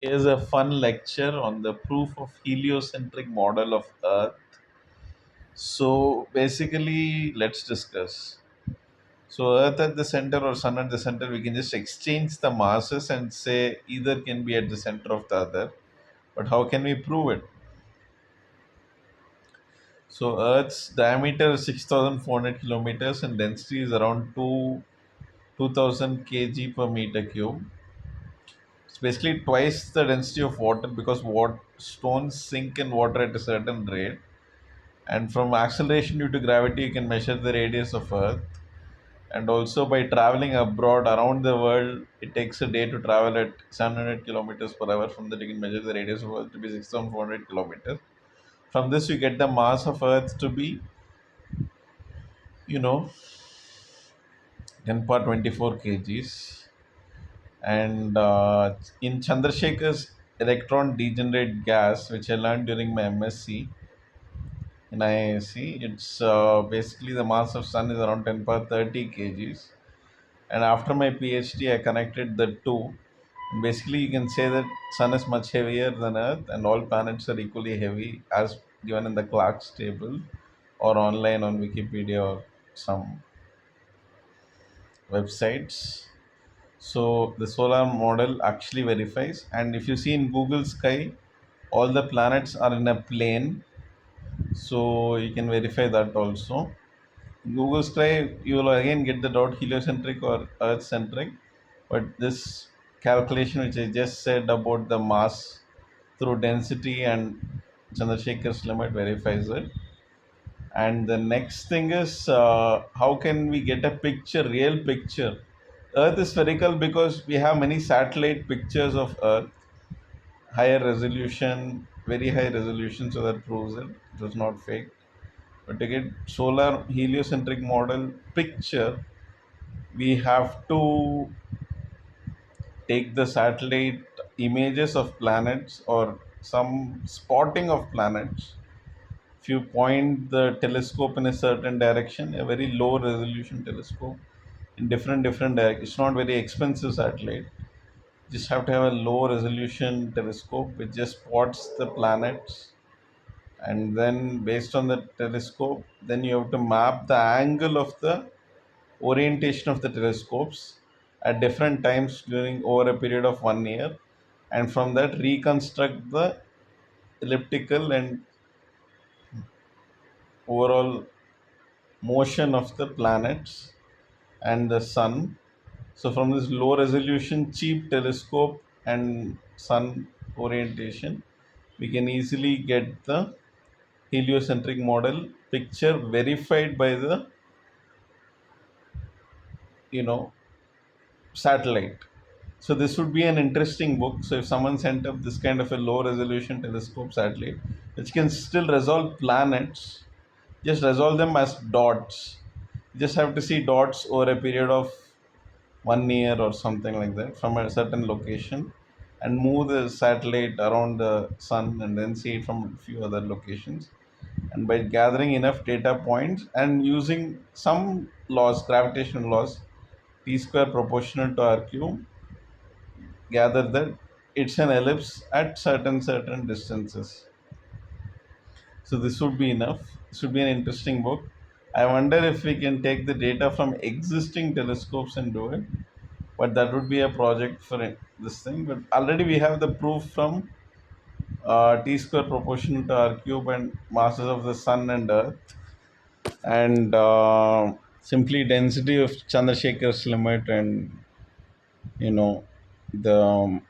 Here's a fun lecture on the proof of heliocentric model of Earth. So basically, let's discuss. So Earth at the center or Sun at the center, we can just exchange the masses and say either can be at the center of the other. But how can we prove it? So Earth's diameter is 6,400 kilometers and density is around 2,000 kg per meter cube. It's basically twice the density of water because stones sink in water at a certain rate. And from acceleration due to gravity, you can measure the radius of Earth. And also by traveling abroad around the world, it takes a day to travel at 700 kilometers per hour. From that, you can measure the radius of Earth to be 6,400 kilometers. From this, you get the mass of Earth to be, you know, 10 power 24 kgs. And in Chandrasekhar's electron degenerate gas, which I learned during my MSc in IISc, it's basically the mass of Sun is around 10 power 30 kgs. And after my PhD, I connected the two. And basically, you can say that Sun is much heavier than Earth, and all planets are equally heavy, as given in the Clark's table, or online on Wikipedia or some websites. So the solar model actually verifies, and if you see in Google Sky, all the planets are in a plane, so you can verify that also. Google Sky, you will again get the dot heliocentric or Earth centric, but this calculation which I just said about the mass through density and Chandrasekhar's limit verifies it. And the next thing is how can we get a picture, real picture? Earth is spherical because we have many satellite pictures of Earth, higher resolution, very high resolution, so that proves it. It was not fake. But to get solar heliocentric model picture, we have to take the satellite images of planets or some spotting of planets. If you point the telescope in a certain direction, a very low resolution telescope in different directions, it's not very expensive satellite. Just have to have a low resolution telescope which just spots the planets, and then based on the telescope, then you have to map the angle of the orientation of the telescopes at different times during over a period of 1 year, and from that reconstruct the elliptical and overall motion of the planets and the sun. So from this low resolution cheap telescope and sun orientation, we can easily get the heliocentric model picture verified by the you know satellite. So this would be an interesting book. So if someone sent up this kind of a low resolution telescope satellite, which can still resolve planets, just resolve them as dots. You just have to see dots over a period of 1 year or something like that from a certain location, and move the satellite around the sun and then see it from a few other locations. And by gathering enough data points and using some laws, gravitational laws, p square proportional to r cube, gather that it's an ellipse at certain distances. So this would be enough. This would be an interesting book. I wonder if we can take the data from existing telescopes and do it, but that would be a project for this thing. But already we have the proof from t square proportional to r cube and masses of the sun and earth, and simply density of Chandrasekhar's limit, and you know the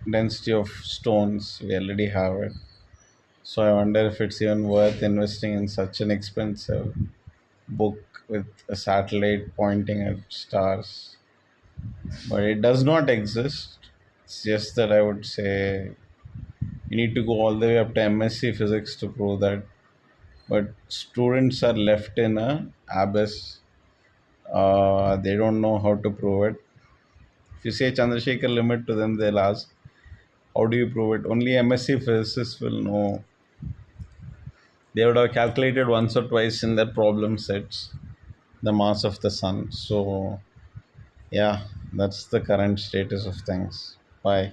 density of stones. We already have it. So I wonder if it's even worth investing in such an expensive book with a satellite pointing at stars. But it does not exist. It's just that I would say you need to go all the way up to MSc physics to prove that. But students are left in a abyss. They don't know how to prove it. If you say Chandrasekhar limit to them, they'll ask, how do you prove it? Only MSc physicists will know. They would have calculated once or twice in their problem sets the mass of the sun. So, yeah, that's the current status of things. Bye.